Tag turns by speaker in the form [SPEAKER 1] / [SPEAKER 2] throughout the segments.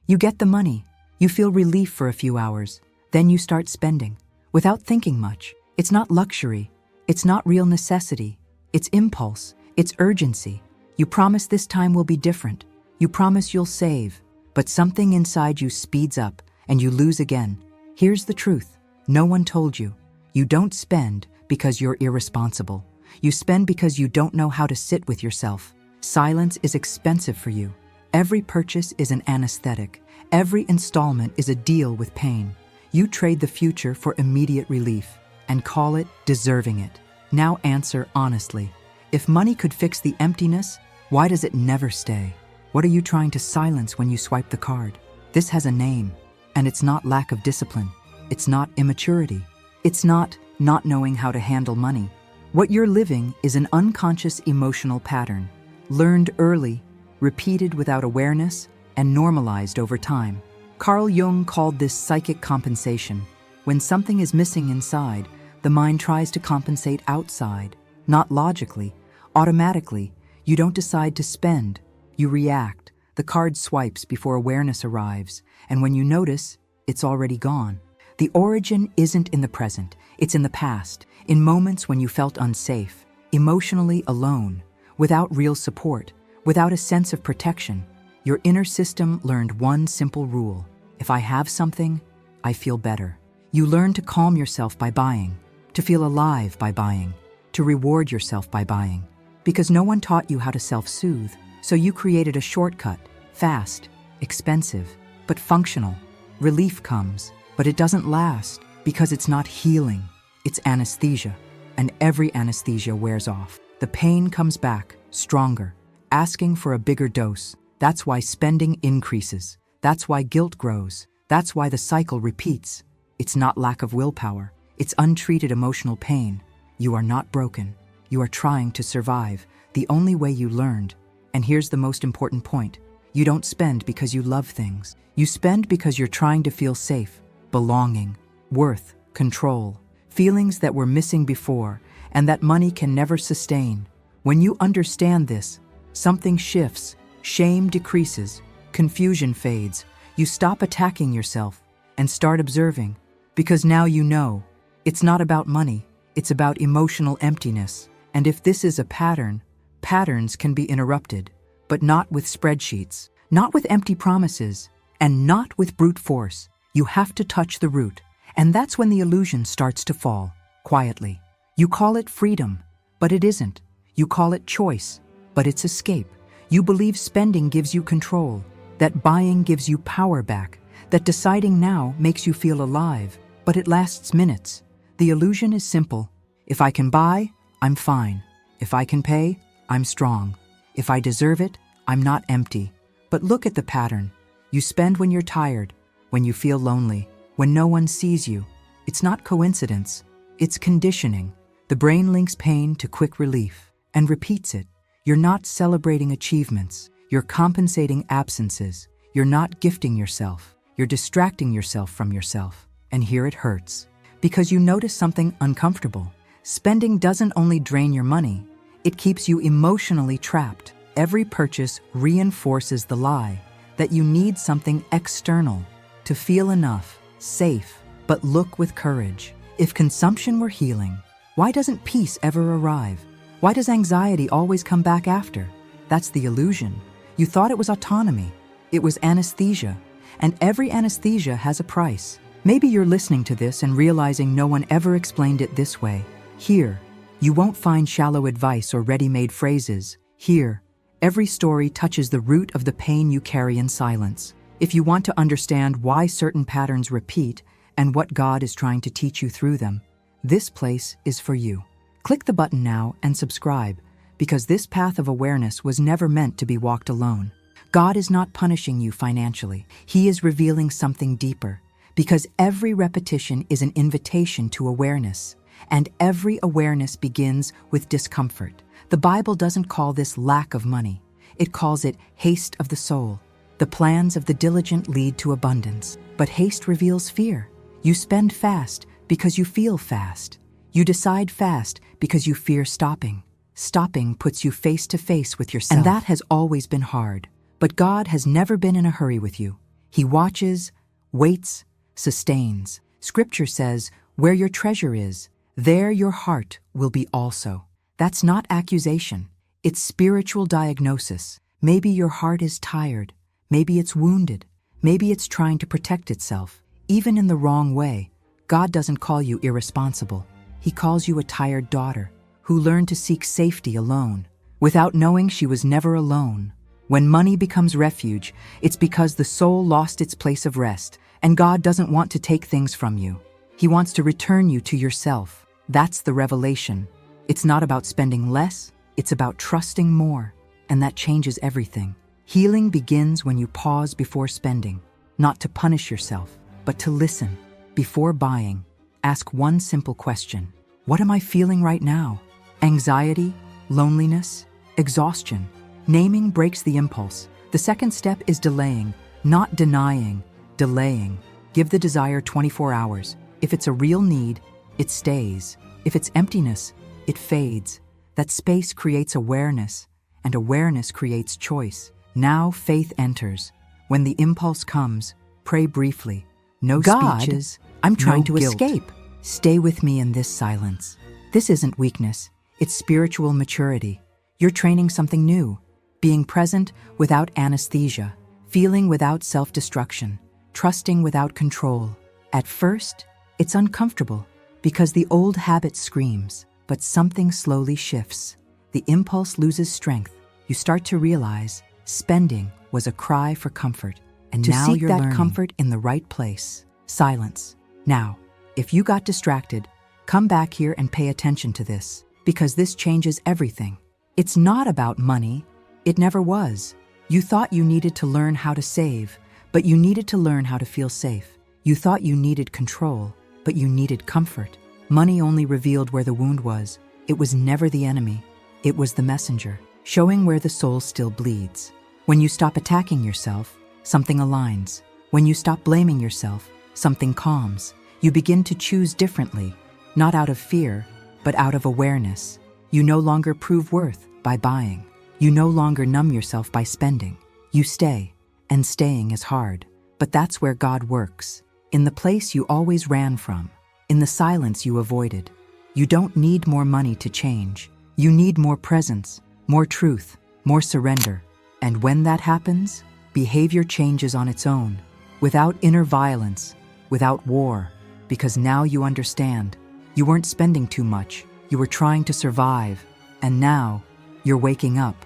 [SPEAKER 1] You get the money. You feel relief for a few hours. Then you start spending. Without thinking much. It's not luxury. It's not real necessity. It's impulse. It's urgency. You promise this time will be different. You promise you'll save. But something inside you speeds up, and you lose again. Here's the truth. No one told you. You don't spend because you're irresponsible. You spend because you don't know how to sit with yourself. Silence is expensive for you. Every purchase is an anesthetic. Every installment is a deal with pain. You trade the future for immediate relief and call it deserving it. Now answer honestly. If money could fix the emptiness, why does it never stay? What are you trying to silence when you swipe the card? This has a name, and it's not lack of discipline. It's not immaturity. It's not knowing how to handle money. What you're living is an unconscious emotional pattern, learned early, repeated without awareness, and normalized over time. Carl Jung called this psychic compensation. When something is missing inside, the mind tries to compensate outside, not logically, automatically. You don't decide to spend, you react. The card swipes before awareness arrives, and when you notice, it's already gone. The origin isn't in the present, it's in the past, in moments when you felt unsafe, emotionally alone, without real support, without a sense of protection. Your inner system learned one simple rule. If I have something, I feel better. You learn to calm yourself by buying, to feel alive by buying, to reward yourself by buying. Because no one taught you how to self-soothe, so you created a shortcut, fast, expensive, but functional. Relief comes, but it doesn't last because it's not healing, it's anesthesia, and every anesthesia wears off. The pain comes back, stronger, asking for a bigger dose. That's why spending increases. That's why guilt grows. That's why the cycle repeats. It's not lack of willpower. It's untreated emotional pain. You are not broken. You are trying to survive, the only way you learned. And here's the most important point. You don't spend because you love things. You spend because you're trying to feel safe, belonging, worth, control, feelings that were missing before and that money can never sustain. When you understand this, something shifts, shame decreases, confusion fades. You stop attacking yourself and start observing, because now you know it's not about money, it's about emotional emptiness. And if this is a pattern, patterns can be interrupted, but not with spreadsheets, not with empty promises, and not with brute force. You have to touch the root, and that's when the illusion starts to fall, quietly. You call it freedom, but it isn't. You call it choice, but it's escape. You believe spending gives you control, that buying gives you power back, that deciding now makes you feel alive, but it lasts minutes. The illusion is simple. If I can buy, I'm fine. If I can pay, I'm strong. If I deserve it, I'm not empty. But look at the pattern. You spend when you're tired, when you feel lonely, when no one sees you. It's not coincidence. It's conditioning. The brain links pain to quick relief and repeats it. You're not celebrating achievements. You're compensating absences. You're not gifting yourself. You're distracting yourself from yourself. And here it hurts. Because you notice something uncomfortable. Spending doesn't only drain your money, it keeps you emotionally trapped. Every purchase reinforces the lie that you need something external to feel enough, safe. But look with courage. If consumption were healing, why doesn't peace ever arrive? Why does anxiety always come back after? That's the illusion. You thought it was autonomy. It was anesthesia. And every anesthesia has a price. Maybe you're listening to this and realizing no one ever explained it this way. Here, you won't find shallow advice or ready-made phrases. Here, every story touches the root of the pain you carry in silence. If you want to understand why certain patterns repeat and what God is trying to teach you through them, this place is for you. Click the button now and subscribe, because this path of awareness was never meant to be walked alone. God is not punishing you financially. He is revealing something deeper, because every repetition is an invitation to awareness. And every awareness begins with discomfort. The Bible doesn't call this lack of money. It calls it haste of the soul. The plans of the diligent lead to abundance, but haste reveals fear. You spend fast because you feel fast. You decide fast because you fear stopping. Stopping puts you face to face with yourself. And that has always been hard. But God has never been in a hurry with you. He watches, waits, sustains. Scripture says, where your treasure is, there your heart will be also. That's not accusation. It's spiritual diagnosis. Maybe your heart is tired. Maybe it's wounded. Maybe it's trying to protect itself. Even in the wrong way, God doesn't call you irresponsible. He calls you a tired daughter who learned to seek safety alone, without knowing she was never alone. When money becomes refuge, it's because the soul lost its place of rest, and God doesn't want to take things from you. He wants to return you to yourself. That's the revelation. It's not about spending less, it's about trusting more, and that changes everything. Healing begins when you pause before spending, not to punish yourself, but to listen. Before buying, ask one simple question. What am I feeling right now? Anxiety, loneliness, exhaustion. Naming breaks the impulse. The second step is delaying, not denying, delaying. Give the desire 24 hours. If it's a real need, it stays. If it's emptiness, it fades. That space creates awareness, and awareness creates choice. Now faith enters. When the impulse comes, pray briefly. No speeches. I'm trying to escape. Stay with me in this silence. This isn't weakness. It's spiritual maturity. You're training something new. Being present without anesthesia. Feeling without self-destruction. Trusting without control. At first, it's uncomfortable because the old habit screams, but something slowly shifts. The impulse loses strength. You start to realize spending was a cry for comfort, and now you're learning. To seek that comfort in the right place. Silence. Now, if you got distracted, come back here and pay attention to this, because this changes everything. It's not about money. It never was. You thought you needed to learn how to save, but you needed to learn how to feel safe. You thought you needed control, but you needed comfort. Money only revealed where the wound was. It was never the enemy. It was the messenger, showing where the soul still bleeds. When you stop attacking yourself, something aligns. When you stop blaming yourself, something calms. You begin to choose differently, not out of fear, but out of awareness. You no longer prove worth by buying. You no longer numb yourself by spending. You stay, and staying is hard. But that's where God works. In the place you always ran from. In the silence you avoided. You don't need more money to change. You need more presence, more truth, more surrender. And when that happens, behavior changes on its own, without inner violence, without war, because now you understand. You weren't spending too much. You were trying to survive. And now, you're waking up.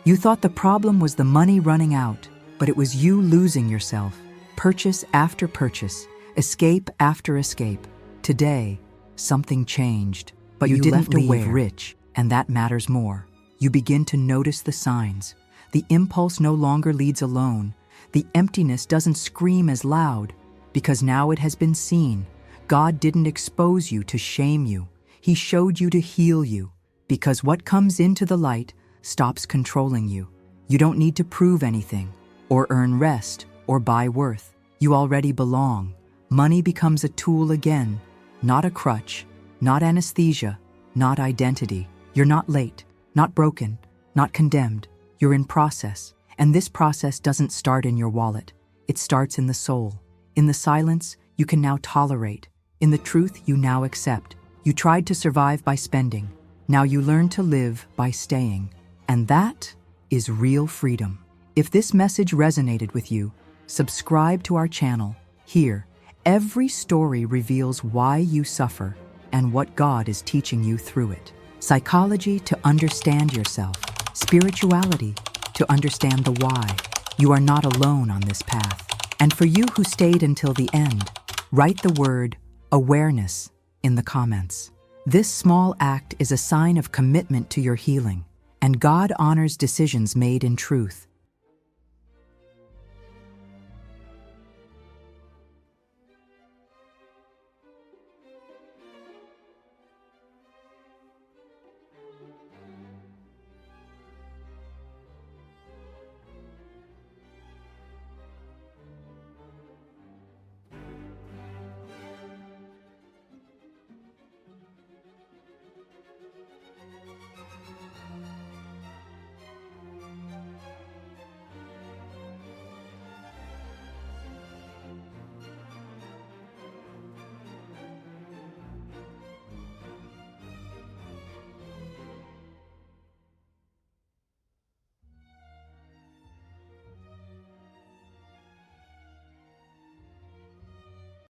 [SPEAKER 1] You thought the problem was the money running out, but it was you losing yourself. Purchase after purchase, escape after escape. Today, something changed, but you didn't leave rich, and that matters more. You begin to notice the signs. The impulse no longer leads alone. The emptiness doesn't scream as loud, because now it has been seen. God didn't expose you to shame you. He showed you to heal you, because what comes into the light stops controlling you. You don't need to prove anything, or earn rest, or buy worth. You already belong. Money becomes a tool again, not a crutch, not anesthesia, not identity. You're not late, not broken, not condemned. You're in process, and this process doesn't start in your wallet. It starts in the soul. In the silence, you can now tolerate. In the truth, you now accept. You tried to survive by spending. Now you learn to live by staying. And that is real freedom. If this message resonated with you, subscribe to our channel. Here, every story reveals why you suffer and what God is teaching you through it. Psychology to understand yourself. Spirituality to understand the why. You are not alone on this path. And for you who stayed until the end, write the word awareness in the comments. This small act is a sign of commitment to your healing, and God honors decisions made in truth.